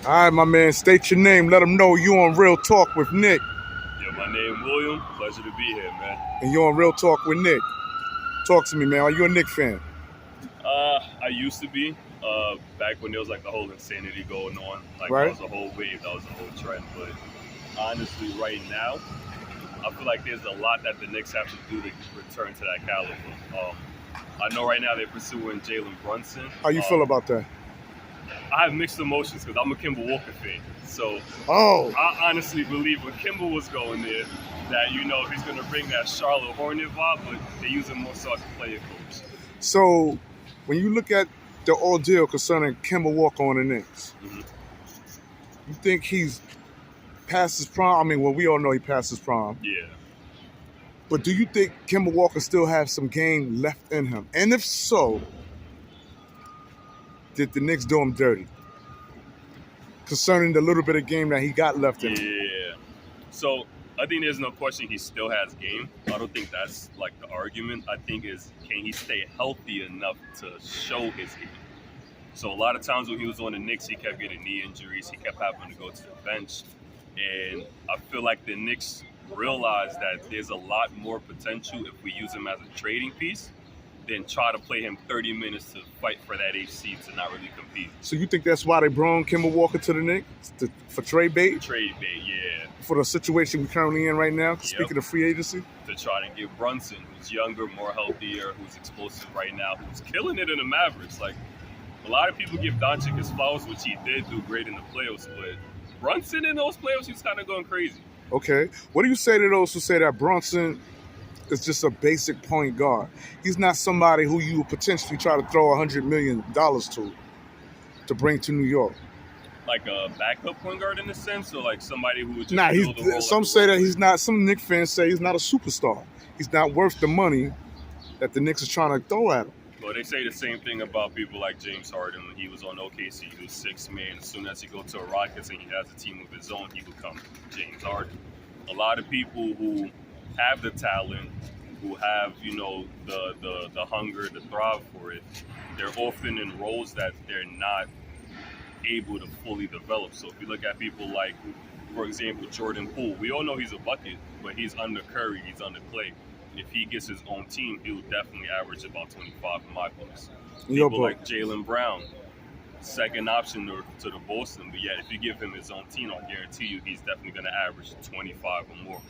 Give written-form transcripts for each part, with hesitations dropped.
All right, my man, state your name. Let them know you on Real Talk with Nick. Yeah, my name William. Pleasure to be here, man. And you on Real Talk with Nick. Talk to me, man. Are you a Nick fan? I used to be, back when there was like the whole insanity going on. Like Right. that was a whole wave, that was a whole trend. But honestly, right now, I feel like there's a lot that the Knicks have to do to return to that caliber. I know right now they're pursuing Jalen Brunson. How you feel about that? I have mixed emotions because I'm a Kemba Walker fan. So Oh, I honestly believe when Kimba was going there, that he's going to bring that Charlotte Hornet vibe, but they use him more so as a player coach. so when you look at the ordeal concerning Kemba Walker on the Knicks, you think he's past his prime? I mean, well, we all know he passed his prime. Yeah. But do you think Kemba Walker still has some game left in him? And if so, did the Knicks do him dirty? Concerning the little bit of game that he got left in him. Yeah. So I think there's no question he still has game. I don't think that's like the argument. I think is can he stay healthy enough to show his game? So a lot of times when he was on the Knicks, he kept getting knee injuries. He kept having to go to the bench. And I feel like the Knicks realize that there's a lot more potential if we use him as a trading piece than try to play him 30 minutes to fight for that HC to not really compete. So you think that's why they brought Kemba Walker to the Knicks? For trade bait? Trade bait, yeah. For the situation we're currently in right now, speaking of free agency? To try to get Brunson, who's younger, more healthier, who's explosive right now, who's killing it in the Mavericks. Like, a lot of people give Doncic his flowers, which he did do great in the playoffs, but Brunson in those playoffs, he's kind of going crazy. Okay. What do you say to those who say that Brunson is just a basic point guard? He's not somebody who you would potentially try to throw $100 million to bring to New York. Like a backup point guard in a sense, or like somebody who would just Nah, fill the role. some say that he's not. Some Knicks fans say he's not a superstar. He's not worth the money that the Knicks is trying to throw at him. Well, they say the same thing about people like James Harden when he was on OKC. He was sixth man. As soon as he goes to a Rockets and he has a team of his own, he becomes James Harden. A lot of people who have the talent, who have the hunger to thrive for it, they're often in roles that they're not able to fully develop. So if you look at people like, for example, Jordan Poole, we all know he's a bucket, but he's under Curry, he's under Clay. If he gets his own team, he'll definitely average about 25 in my books. People like Jalen Brown, second option to the Boston, but yet if you give him his own team, I'll guarantee you he's definitely going to average 25 or more.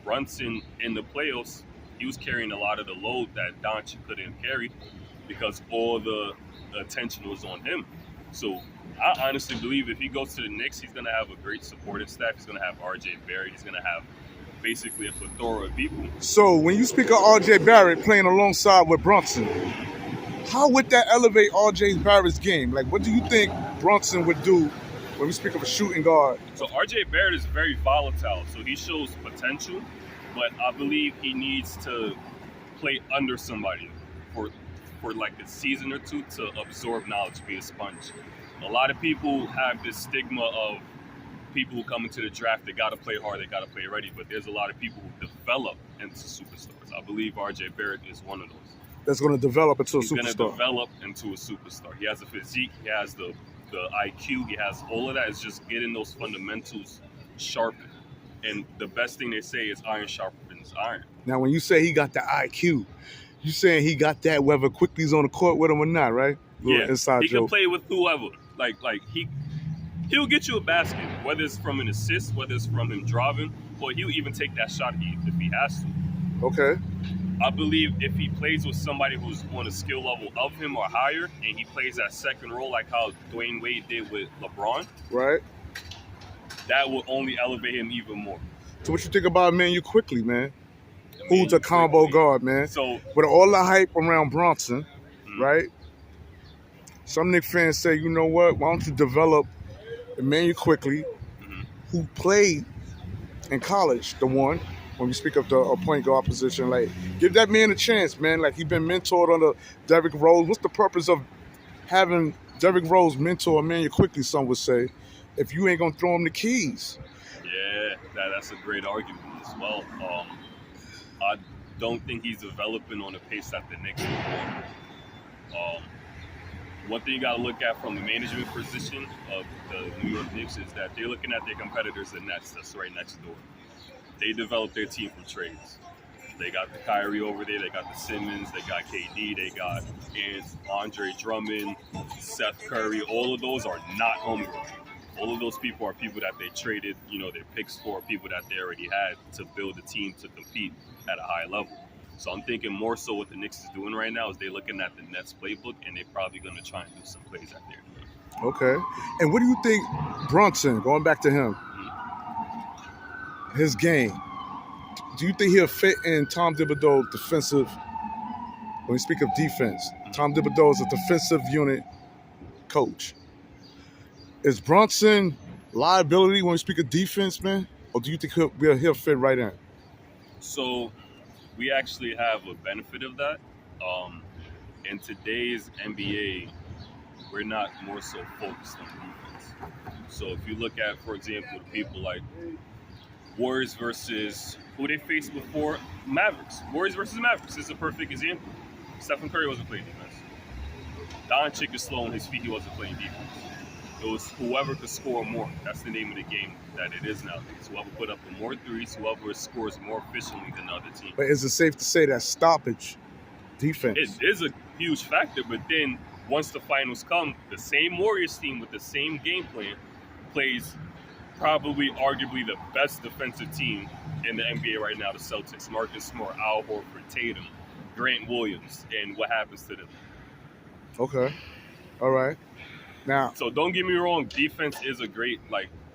Brunson in the playoffs, he was carrying a lot of the load that Doncic couldn't carry because all the attention was on him. So I honestly believe if he goes to the Knicks, he's going to have a great supporting staff. He's going to have RJ Barrett. He's going to have basically a plethora of people. So when you speak of RJ Barrett playing alongside with Brunson, how would that elevate RJ Barrett's game? Like, what do you think Brunson would do when we speak of a shooting guard? So RJ Barrett is very volatile, so he shows potential, but I believe he needs to play under somebody for like a season or two to absorb knowledge, be a sponge. A lot of people have this stigma of people who come into the draft, they got to play hard, they got to play ready, but there's a lot of people who develop into superstars. I believe RJ Barrett is one of those. That's going to develop into a superstar. He's going to develop into a superstar. He has the physique, he has the IQ, he has all of that. It's just getting those fundamentals sharpened. And the best thing they say is iron sharpens iron. Now, when you say he got the IQ, you saying he got that whether Quickly's on the court with him or not, right? Yeah, inside he joke. Can play with whoever. Like he'll get you a basket, whether it's from an assist, whether it's from him driving, or he'll even take that shot if he has to. Okay. I believe if he plays with somebody who's on a skill level of him or higher, and he plays that second role like how Dwayne Wade did with LeBron, right, that will only elevate him even more. So what you think about Emmanuel Quickly, man? Who's a combo guard, man? So with all the hype around Brunson, right? Some Knicks fans say, you know what? Why don't you develop Emmanuel Quickly, who played in college, the one, when we speak of the point guard position, like, give that man a chance, man. Like, he's been mentored under Derrick Rose. What's the purpose of having Derrick Rose mentor Emmanuel Quickly, some would say, if you ain't going to throw him the keys? Yeah, that's a great argument as well. I don't think he's developing on the pace that the Knicks want. one thing you got to look at from the management position of the New York Knicks is that they're looking at their competitors, the Nets, that's right next door. They developed their team from trades. They got the Kyrie over there, they got the Simmons, they got KD, they got Andre Drummond, Seth Curry. All of those are not homegrown. All of those people are people that they traded, their picks for, people that they already had to build a team to compete at a high level. So I'm thinking more so what the Knicks is doing right now is they're looking at the Nets playbook and they're probably going to try and do some plays out there. Okay. And what do you think Brunson, going back to him, his game, do you think he'll fit in Tom Thibodeau's defensive, when we speak of defense, Tom Thibodeau is a defensive unit coach. Is Brunson liability when we speak of defense, man? Or do you think he'll fit right in? So we actually have a benefit of that. In today's NBA, we're not more so focused on defense. So if you look at, for example, the people like Warriors versus who they faced before, Mavericks. Warriors versus Mavericks is a perfect example. Stephen Curry wasn't playing defense. Doncic is slow on his feet. He wasn't playing defense. It was whoever could score more. That's the name of the game that it is nowadays. Whoever put up the more threes, whoever scores more efficiently than the other team. But is it safe to say that stoppage defense? It is a huge factor, but then once the finals come, the same Warriors team with the same game plan plays probably arguably the best defensive team in the NBA right now, the Celtics. Marcus Smart, Al Horford, Tatum, Grant Williams, and what happens to them. Okay. All right. Now, so don't get me wrong, defense is a great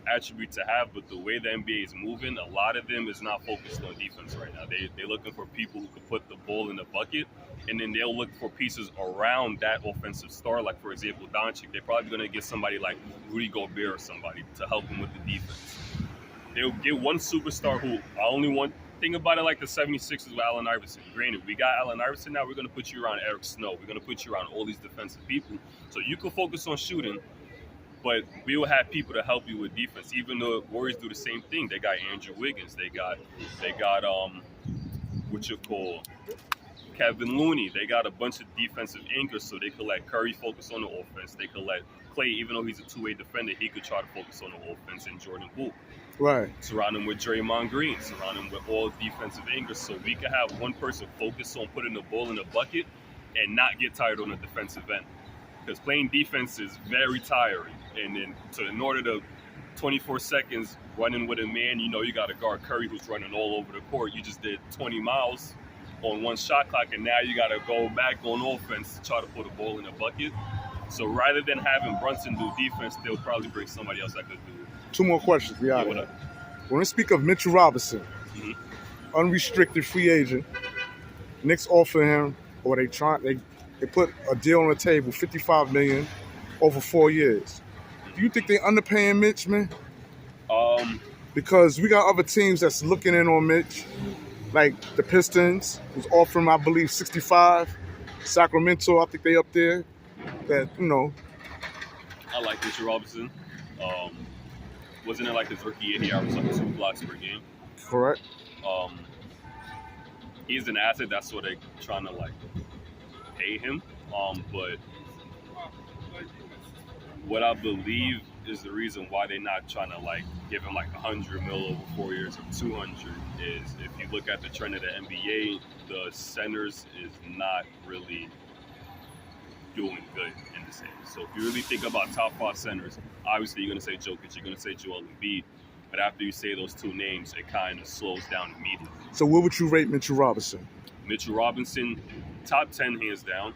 attribute to have, but the way the NBA is moving, a lot of them is not focused on defense right now. They're looking for people who can put the ball in the bucket, and then they'll look for pieces around that offensive star. Like, for example, Doncic, they're probably going to get somebody like Rudy Gobert or somebody to help him with the defense. They'll get one superstar who, only one thing about it, like the 76ers with Allen Iverson. Granted, we got Allen Iverson now, we're going to put you around Eric Snow. We're going to put you around all these defensive people. So you can focus on shooting, but we will have people to help you with defense. Even though Warriors do the same thing. They got Andrew Wiggins. They got Kevin Looney. They got a bunch of defensive anchors, so they could let Curry focus on the offense. They could let Clay, even though he's a two-way defender, he could try to focus on the offense, and Jordan Poole. Right. Surround him with Draymond Green. Surround him with all defensive anchors, so we can have one person focus on putting the ball in the bucket and not get tired on the defensive end. Because playing defense is very tiring. And then, so in order to 24 seconds running with a man, you got to guard Curry, who's running all over the court. You just did 20 miles on one shot clock, and now you got to go back on offense to try to put a ball in the bucket. So rather than having Brunson do defense, they'll probably bring somebody else that could do. Two more questions. When we speak of Mitchell Robinson, unrestricted free agent, Knicks offer him, or they put a deal on the table, $55 million over 4 years. Do you think they underpaying Mitch, man? Because we got other teams that's looking in on Mitch, like the Pistons, who's offering, I believe, 65. Sacramento, I think they up there. That I like Mitchell Robinson. Wasn't it like his rookie year? He averaged like 2 blocks per game. Correct. He's an asset. That's what they're trying to pay him. But what I believe is the reason why they're not trying to give him $100 million over 4 years or 200 is if you look at the trend of the NBA, the centers is not really doing good in the same. So if you really think about top 5 centers, obviously you're going to say Jokic, you're going to say Joel Embiid, but after you say those two names, it kind of slows down immediately. So where would you rate Mitchell Robinson? Mitchell Robinson, top 10 hands down.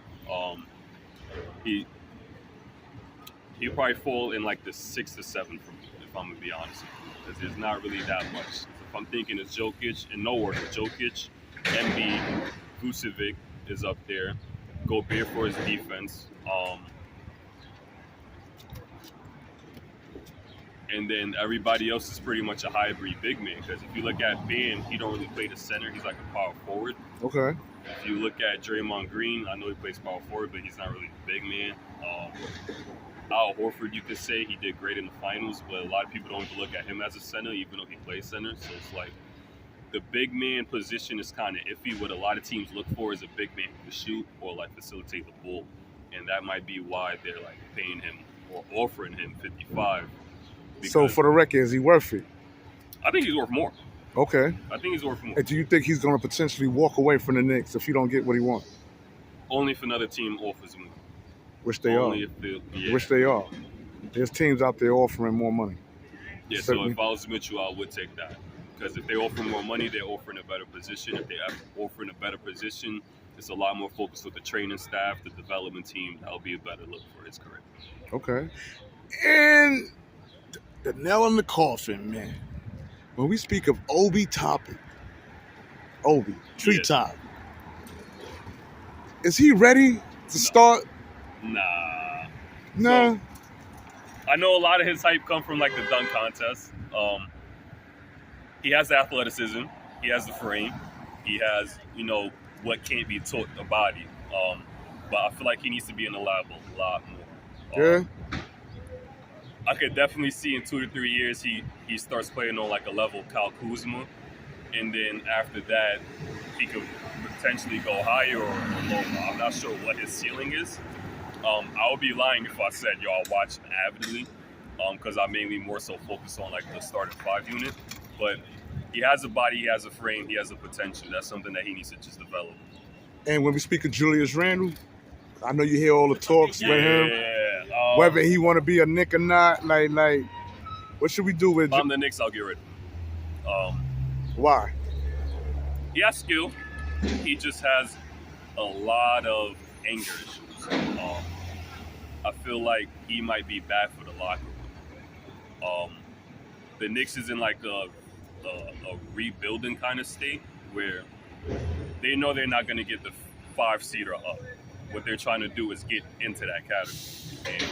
He'll probably fall in the 6 to 7 for me, if I'm going to be honest with you, because there's not really that much. If I'm thinking it's Jokic, in no order, Jokic, Embiid, Vucevic is up there. Gobert for his defense. And then everybody else is pretty much a hybrid big man. Because if you look at Bam, he don't really play the center. He's like a power forward. Okay. If you look at Draymond Green, I know he plays power forward, but he's not really a big man. Al Horford, you could say he did great in the finals, but a lot of people don't even look at him as a center, even though he plays center. So it's the big man position is kind of iffy. What a lot of teams look for is a big man who can shoot or facilitate the ball. and that might be why they're like paying him or offering him 55. So for the record, is he worth it? I think he's worth more. Okay. I think he's worth more. And do you think he's going to potentially walk away from the Knicks if he don't get what he wants? Only if another team offers him more. Which they Only are. if yeah. Which they are. There's teams out there offering more money. Yeah, Certainly. so if I was Mitchell, I would take that. Because if they offer more money, they're offering a better position. If they're offering a better position, it's a lot more focused with the training staff, the development team. That'll be a better look for his career. Okay. And the nail in the coffin, man. When we speak of Obi Toppin, Treetop, is he ready to start? Nah. No. So, I know a lot of his hype come from like the dunk contest. He has the athleticism. He has the frame. He has, what can't be taught, the body. But I feel like he needs to be in the lab a lot more. Yeah. I could definitely see in 2 to 3 years he starts playing on like a level Kyle Kuzma, and then after that he could potentially go higher or lower. I'm not sure what his ceiling is. I would be lying if I said y'all watch him avidly, because I mainly more so focus on like the starting 5 unit. But he has a body, he has a frame, he has a potential. That's something that he needs to just develop. And when we speak of Julius Randle, I know you hear all the talks with him. Whether he want to be a Knick or not, like, what should we do with? If I'm the Knicks, I'll get rid of him. Why? He has skill. He just has a lot of anger issues. I feel like he might be bad for the locker room. The Knicks is in like a rebuilding kind of state where they know they're not going to get the 5-seeder up. What they're trying to do is get into that category. And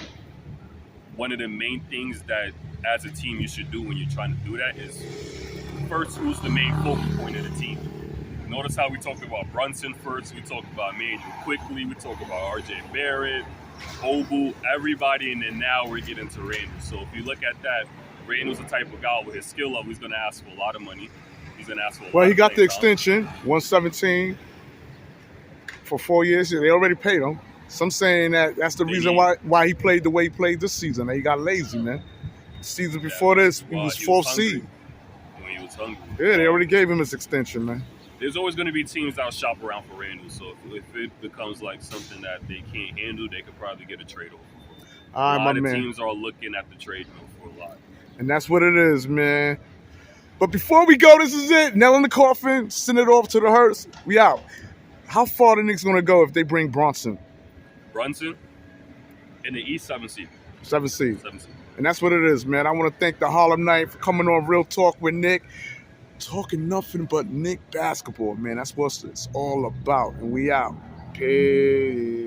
one of the main things that as a team you should do when you're trying to do that is first, who's the main focal point of the team? Notice how we talked about Brunson first, we talked about Emmanuel quickly, we talked about RJ Barrett, Obu, everybody, and then now we're getting to Randle. So if you look at that, Randle's the type of guy with his skill level, he's going to ask for a lot of money. He's going to ask for a lot. Well, he got the time. extension, 117 for 4 years. They already paid him. Some saying that's the reason why he played the way he played this season. He got lazy, man. The season before this, he was 4th seed. When he was hungry. Yeah, they already gave him his extension, man. There's always going to be teams that'll shop around for Randle. So if it becomes like something that they can't handle, they could probably get a trade offer. A lot of teams are looking at the trade for a lot. And that's what it is, man. But before we go, this is it. Nail in the coffin. Send it off to the Hurts. We out. How far the Knicks going to go if they bring Brunson? Brunson in the East, 7 seed. 7 seed. 7 seed. And that's what it is, man. I want to thank the Harlem Night for coming on Real Talk with Nick. Talking nothing but Knick basketball, man. That's what it's all about. And we out. Peace.